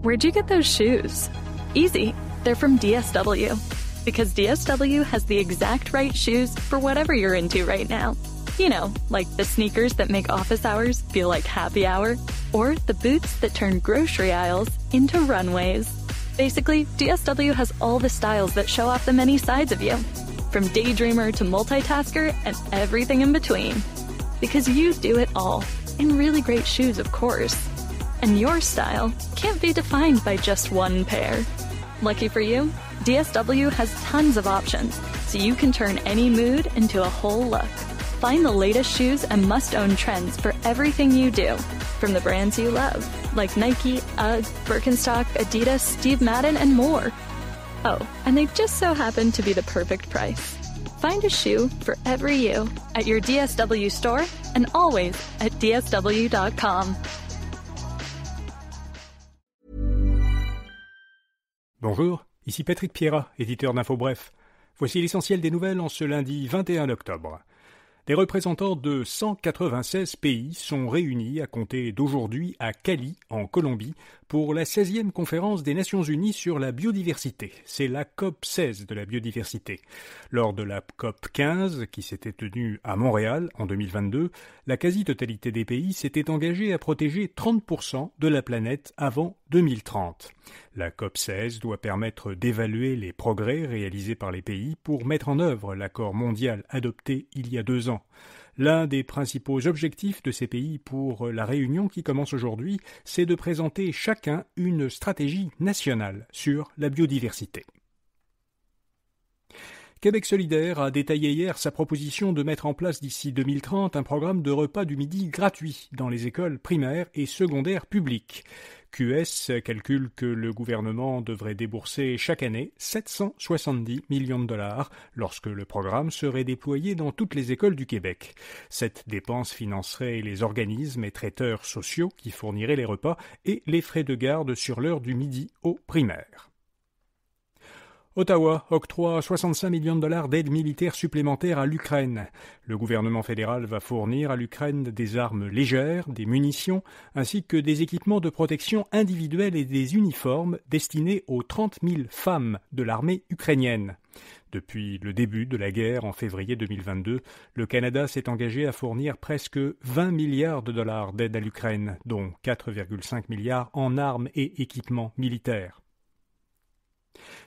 Where'd you get those shoes? Easy. They're from DSW. Because DSW has the exact right shoes for whatever you're into right now. You know, like the sneakers that make office hours feel like happy hour, or the boots that turn grocery aisles into runways. Basically, DSW has all the styles that show off the many sides of you, from daydreamer to multitasker and everything in between. Because you do it all, in really great shoes, of course. And your style can't be defined by just one pair. Lucky for you, DSW has tons of options, so you can turn any mood into a whole look. Find the latest shoes and must-own trends for everything you do, from the brands you love, like Nike, UGG, Birkenstock, Adidas, Steve Madden, and more. Oh, and they just so happen to be the perfect price. Find a shoe for every you at your DSW store and always at dsw.com. Bonjour, ici Patrick Pierrat, éditeur d'Info Bref. Voici l'essentiel des nouvelles en ce lundi 21 octobre. Des représentants de 196 pays sont réunis à compter d'aujourd'hui à Cali, en Colombie, pour la 16e conférence des Nations Unies sur la biodiversité. C'est la COP 16 de la biodiversité. Lors de la COP 15, qui s'était tenue à Montréal en 2022, la quasi-totalité des pays s'était engagée à protéger 30% de la planète avant 2030. La COP 16 doit permettre d'évaluer les progrès réalisés par les pays pour mettre en œuvre l'accord mondial adopté il y a 2 ans. L'un des principaux objectifs de ces pays pour la réunion qui commence aujourd'hui, c'est de présenter chacun une stratégie nationale sur la biodiversité. Québec solidaire a détaillé hier sa proposition de mettre en place d'ici 2030 un programme de repas du midi gratuit dans les écoles primaires et secondaires publiques. QS calcule que le gouvernement devrait débourser chaque année 770 millions de dollars lorsque le programme serait déployé dans toutes les écoles du Québec. Cette dépense financerait les organismes et traiteurs sociaux qui fourniraient les repas et les frais de garde sur l'heure du midi aux primaires. Ottawa octroie 65 millions de dollars d'aide militaire supplémentaire à l'Ukraine. Le gouvernement fédéral va fournir à l'Ukraine des armes légères, des munitions, ainsi que des équipements de protection individuelle et des uniformes destinés aux 30 000 femmes de l'armée ukrainienne. Depuis le début de la guerre en février 2022, le Canada s'est engagé à fournir presque 20 milliards de dollars d'aide à l'Ukraine, dont 4,5 milliards en armes et équipements militaires.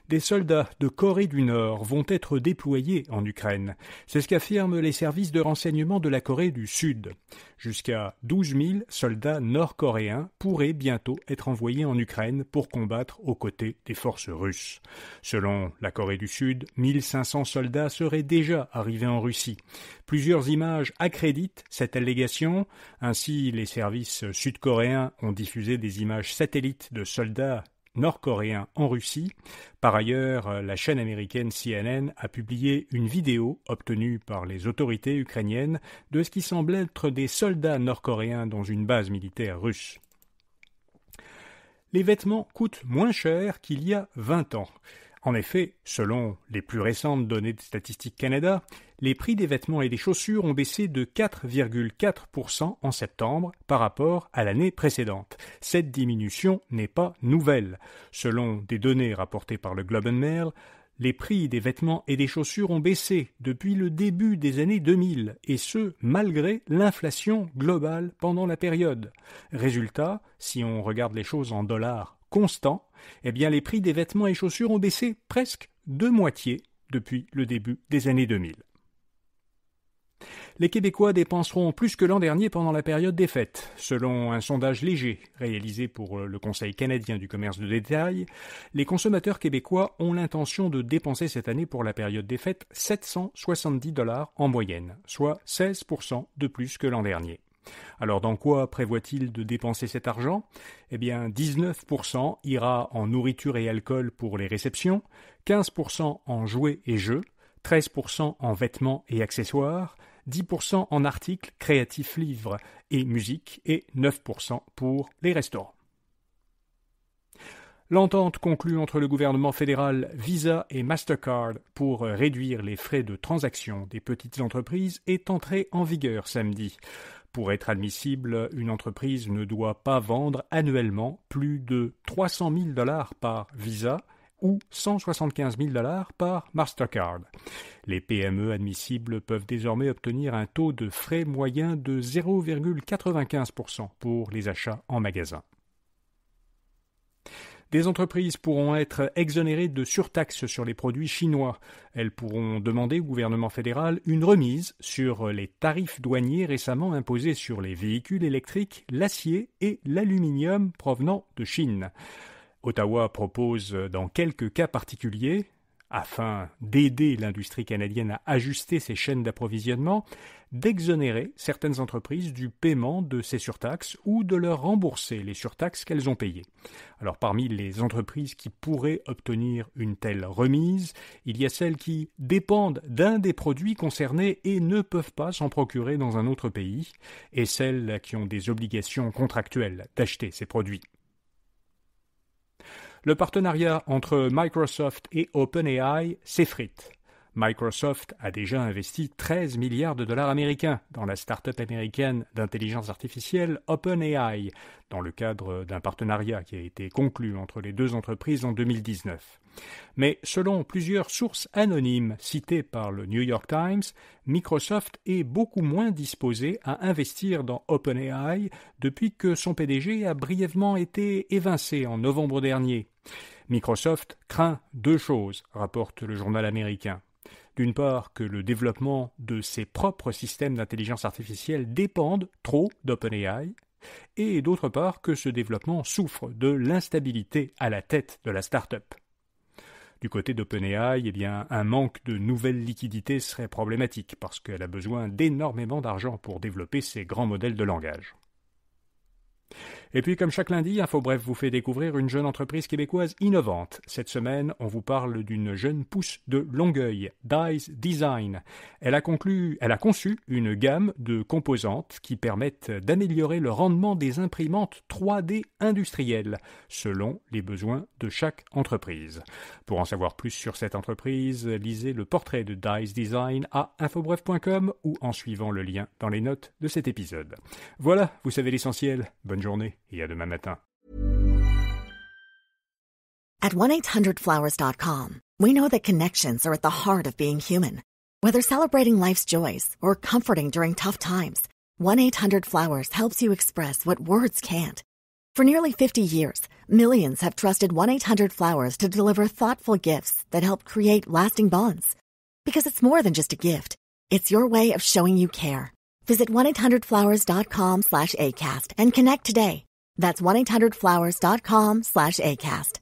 Des soldats de Corée du Nord vont être déployés en Ukraine. C'est ce qu'affirment les services de renseignement de la Corée du Sud. Jusqu'à 12 000 soldats nord-coréens pourraient bientôt être envoyés en Ukraine pour combattre aux côtés des forces russes. Selon la Corée du Sud, 1500 soldats seraient déjà arrivés en Russie. Plusieurs images accréditent cette allégation. Ainsi, les services sud-coréens ont diffusé des images satellites de soldats nord-coréen en Russie. Par ailleurs, la chaîne américaine CNN a publié une vidéo obtenue par les autorités ukrainiennes de ce qui semble être des soldats nord-coréens dans une base militaire russe. Les vêtements coûtent moins cher qu'il y a 20 ans. En effet, selon les plus récentes données de Statistique Canada, les prix des vêtements et des chaussures ont baissé de 4,4% en septembre par rapport à l'année précédente. Cette diminution n'est pas nouvelle. Selon des données rapportées par le Globe and Mail, les prix des vêtements et des chaussures ont baissé depuis le début des années 2000, et ce, malgré l'inflation globale pendant la période. Résultat, si on regarde les choses en dollars constants, eh bien les prix des vêtements et chaussures ont baissé presque de moitié depuis le début des années 2000. Les Québécois dépenseront plus que l'an dernier pendant la période des fêtes. Selon un sondage léger réalisé pour le Conseil canadien du commerce de détail, les consommateurs québécois ont l'intention de dépenser cette année pour la période des fêtes 770 $ en moyenne, soit 16% de plus que l'an dernier. Alors dans quoi prévoit-il de dépenser cet argent ? Eh bien 19% ira en nourriture et alcool pour les réceptions, 15% en jouets et jeux, 13% en vêtements et accessoires, 10% en articles, créatifs, livres et musique et 9% pour les restaurants. L'entente conclue entre le gouvernement fédéral, Visa et Mastercard pour réduire les frais de transaction des petites entreprises est entrée en vigueur samedi. Pour être admissible, une entreprise ne doit pas vendre annuellement plus de $300 000 par Visa ou $175 000 par Mastercard. Les PME admissibles peuvent désormais obtenir un taux de frais moyen de 0,95% pour les achats en magasin. Des entreprises pourront être exonérées de surtaxes sur les produits chinois. Elles pourront demander au gouvernement fédéral une remise sur les tarifs douaniers récemment imposés sur les véhicules électriques, l'acier et l'aluminium provenant de Chine. Ottawa propose, dans quelques cas particuliers, afin d'aider l'industrie canadienne à ajuster ses chaînes d'approvisionnement, d'exonérer certaines entreprises du paiement de ces surtaxes ou de leur rembourser les surtaxes qu'elles ont payées. Alors parmi les entreprises qui pourraient obtenir une telle remise, il y a celles qui dépendent d'un des produits concernés et ne peuvent pas s'en procurer dans un autre pays, et celles qui ont des obligations contractuelles d'acheter ces produits. Le partenariat entre Microsoft et OpenAI s'effrite. Microsoft a déjà investi 13 milliards de dollars américains dans la start-up américaine d'intelligence artificielle OpenAI, dans le cadre d'un partenariat qui a été conclu entre les deux entreprises en 2019. Mais selon plusieurs sources anonymes citées par le New York Times, Microsoft est beaucoup moins disposé à investir dans OpenAI depuis que son PDG a brièvement été évincé en novembre dernier. Microsoft craint deux choses, rapporte le journal américain. D'une part, que le développement de ses propres systèmes d'intelligence artificielle dépende trop d'OpenAI, et d'autre part que ce développement souffre de l'instabilité à la tête de la start-up. Du côté d'OpenAI, un manque de nouvelles liquidités serait problématique parce qu'elle a besoin d'énormément d'argent pour développer ses grands modèles de langage. Et puis, comme chaque lundi, InfoBref vous fait découvrir une jeune entreprise québécoise innovante. Cette semaine, on vous parle d'une jeune pousse de Longueuil, Dice Design. Elle a conçu une gamme de composantes qui permettent d'améliorer le rendement des imprimantes 3D industrielles, selon les besoins de chaque entreprise. Pour en savoir plus sur cette entreprise, lisez le portrait de Dice Design à infobref.com ou en suivant le lien dans les notes de cet épisode. Voilà, vous savez l'essentiel. Bonne journée et à demain matin. At 1-800-Flowers.com, we know that connections are at the heart of being human. Whether celebrating life's joys or comforting during tough times, 1-800-Flowers helps you express what words can't. For nearly 50 years, millions have trusted 1-800-Flowers to deliver thoughtful gifts that help create lasting bonds. Because it's more than just a gift. It's your way of showing you care. Visit 1-800-Flowers.com/ACAST and connect today. That's 1-800-Flowers.com/ACAST.